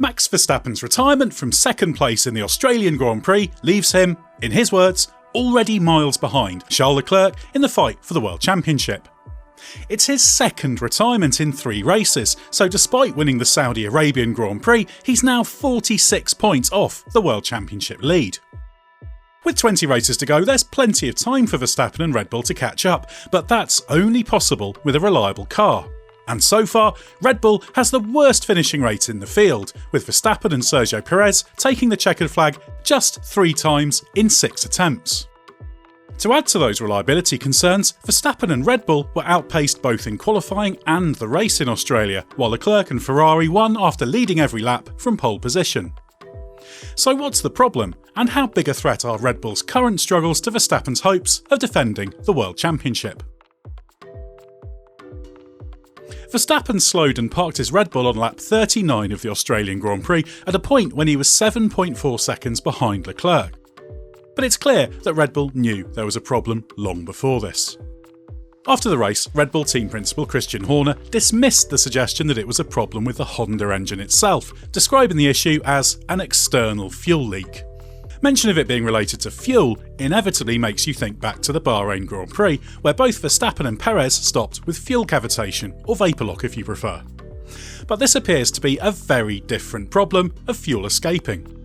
Max Verstappen's retirement from second place in the Australian Grand Prix leaves him, in his words, already miles behind Charles Leclerc in the fight for the World Championship. It's his second retirement in 3 races, so despite winning the Saudi Arabian Grand Prix, he's now 46 points off the World Championship lead. With 20 races to go, there's plenty of time for Verstappen and Red Bull to catch up, but that's only possible with a reliable car. And so far, Red Bull has the worst finishing rate in the field, with Verstappen and Sergio Perez taking the checkered flag just 3 times in 6 attempts. To add to those reliability concerns, Verstappen and Red Bull were outpaced both in qualifying and the race in Australia, while Leclerc and Ferrari won after leading every lap from pole position. So what's the problem, and how big a threat are Red Bull's current struggles to Verstappen's hopes of defending the World Championship? Verstappen slowed and parked his Red Bull on lap 39 of the Australian Grand Prix at a point when he was 7.4 seconds behind Leclerc. But it's clear that Red Bull knew there was a problem long before this. After the race, Red Bull team principal Christian Horner dismissed the suggestion that it was a problem with the Honda engine itself, describing the issue as an external fuel leak. Mention of it being related to fuel inevitably makes you think back to the Bahrain Grand Prix, where both Verstappen and Perez stopped with fuel cavitation, or vapour lock if you prefer. But this appears to be a very different problem of fuel escaping.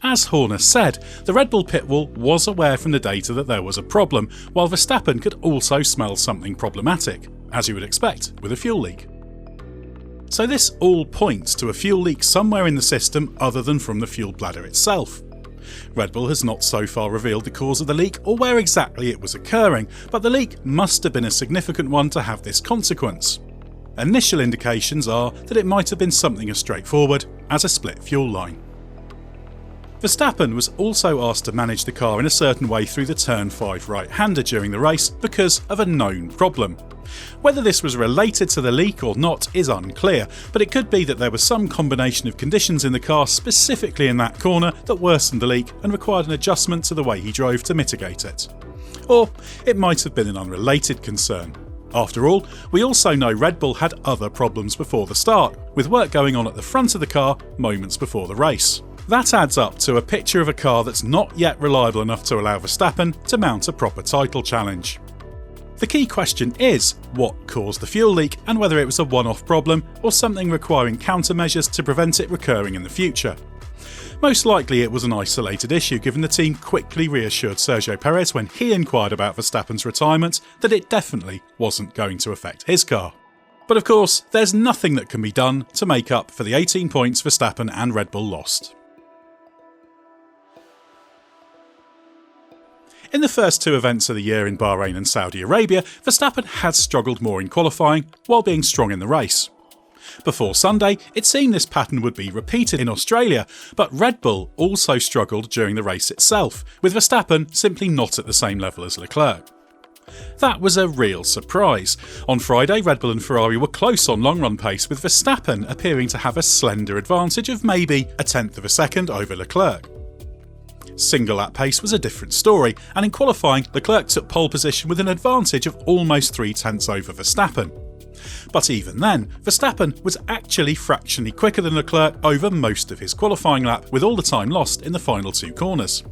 As Horner said, the Red Bull pit wall was aware from the data that there was a problem, while Verstappen could also smell something problematic, as you would expect with a fuel leak. So this all points to a fuel leak somewhere in the system other than from the fuel bladder itself. Red Bull has not so far revealed the cause of the leak or where exactly it was occurring, but the leak must have been a significant one to have this consequence. Initial indications are that it might have been something as straightforward as a split fuel line. Verstappen was also asked to manage the car in a certain way through the turn 5 right-hander during the race because of a known problem. Whether this was related to the leak or not is unclear, but it could be that there was some combination of conditions in the car specifically in that corner that worsened the leak and required an adjustment to the way he drove to mitigate it. Or it might have been an unrelated concern. After all, we also know Red Bull had other problems before the start, with work going on at the front of the car moments before the race. That adds up to a picture of a car that's not yet reliable enough to allow Verstappen to mount a proper title challenge. The key question is what caused the fuel leak and whether it was a one-off problem or something requiring countermeasures to prevent it recurring in the future. Most likely it was an isolated issue, given the team quickly reassured Sergio Perez when he inquired about Verstappen's retirement that it definitely wasn't going to affect his car. But of course, there's nothing that can be done to make up for the 18 points Verstappen and Red Bull lost. In the first 2 events of the year in Bahrain and Saudi Arabia, Verstappen had struggled more in qualifying while being strong in the race. Before Sunday, it seemed this pattern would be repeated in Australia, but Red Bull also struggled during the race itself, with Verstappen simply not at the same level as Leclerc. That was a real surprise. On Friday, Red Bull and Ferrari were close on long-run pace, with Verstappen appearing to have a slender advantage of maybe 1/10 of a second over Leclerc. Single lap pace was a different story, and in qualifying, Leclerc took pole position with an advantage of almost 3/10 over Verstappen. But even then, Verstappen was actually fractionally quicker than Leclerc over most of his qualifying lap, with all the time lost in the final 2 corners.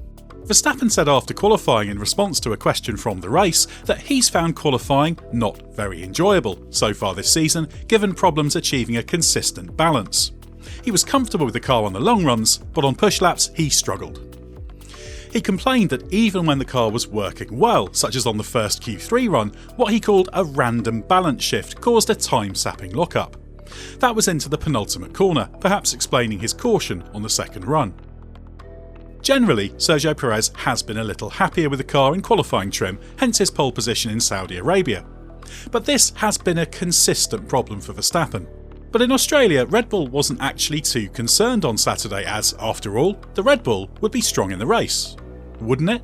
Verstappen said after qualifying in response to a question from the race that he's found qualifying not very enjoyable so far this season, given problems achieving a consistent balance. He was comfortable with the car on the long runs, but on push laps he struggled. He complained that even when the car was working well, such as on the first Q3 run, what he called a random balance shift caused a time-sapping lockup. That was into the penultimate corner, perhaps explaining his caution on the second run. Generally, Sergio Perez has been a little happier with the car in qualifying trim, hence his pole position in Saudi Arabia. But this has been a consistent problem for Verstappen. But in Australia, Red Bull wasn't actually too concerned on Saturday as, after all, the Red Bull would be strong in the race. Wouldn't it?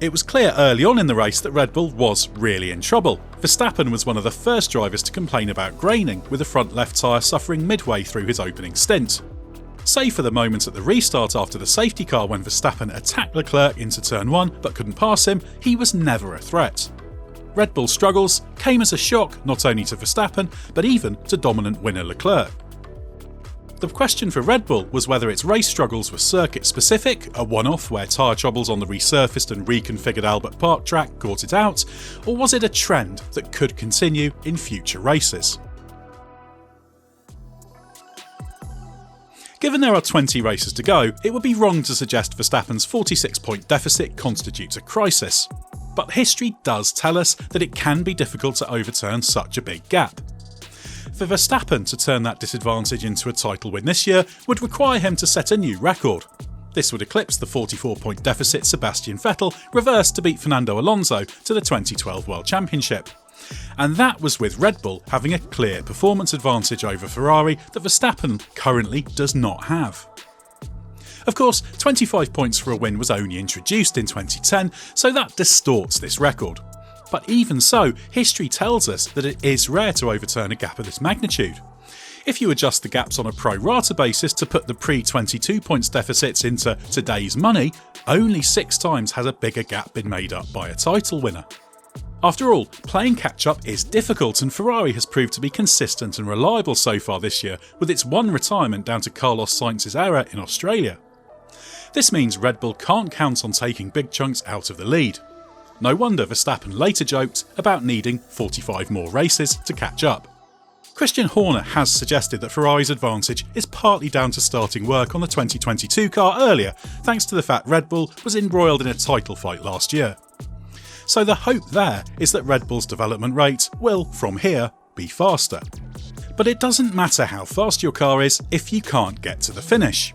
It was clear early on in the race that Red Bull was really in trouble. Verstappen was one of the first drivers to complain about graining, with the front left tyre suffering midway through his opening stint. Save for the moment at the restart after the safety car when Verstappen attacked Leclerc into turn 1 but couldn't pass him, he was never a threat. Red Bull's struggles came as a shock not only to Verstappen but even to dominant winner Leclerc. The question for Red Bull was whether its race struggles were circuit-specific, a one-off where tyre troubles on the resurfaced and reconfigured Albert Park track caught it out, or was it a trend that could continue in future races? Given there are 20 races to go, it would be wrong to suggest Verstappen's 46-point deficit constitutes a crisis. But history does tell us that it can be difficult to overturn such a big gap. For Verstappen to turn that disadvantage into a title win this year would require him to set a new record. This would eclipse the 44-point deficit Sebastian Vettel reversed to beat Fernando Alonso to the 2012 World Championship. And that was with Red Bull having a clear performance advantage over Ferrari that Verstappen currently does not have. Of course, 25 points for a win was only introduced in 2010, so that distorts this record. But even so, history tells us that it is rare to overturn a gap of this magnitude. If you adjust the gaps on a pro rata basis to put the pre-22 points deficits into today's money, only 6 times has a bigger gap been made up by a title winner. After all, playing catch-up is difficult, and Ferrari has proved to be consistent and reliable so far this year, with its one retirement down to Carlos Sainz's error in Australia. This means Red Bull can't count on taking big chunks out of the lead. No wonder Verstappen later joked about needing 45 more races to catch up. Christian Horner has suggested that Ferrari's advantage is partly down to starting work on the 2022 car earlier, thanks to the fact Red Bull was embroiled in a title fight last year. So the hope there is that Red Bull's development rate will, from here, be faster. But it doesn't matter how fast your car is if you can't get to the finish.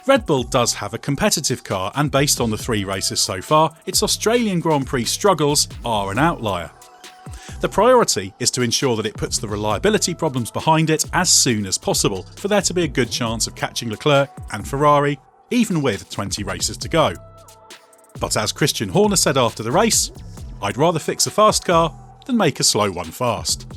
Red Bull does have a competitive car, and based on the 3 races so far, its Australian Grand Prix struggles are an outlier. The priority is to ensure that it puts the reliability problems behind it as soon as possible for there to be a good chance of catching Leclerc and Ferrari, even with 20 races to go. But as Christian Horner said after the race, "I'd rather fix a fast car than make a slow one fast."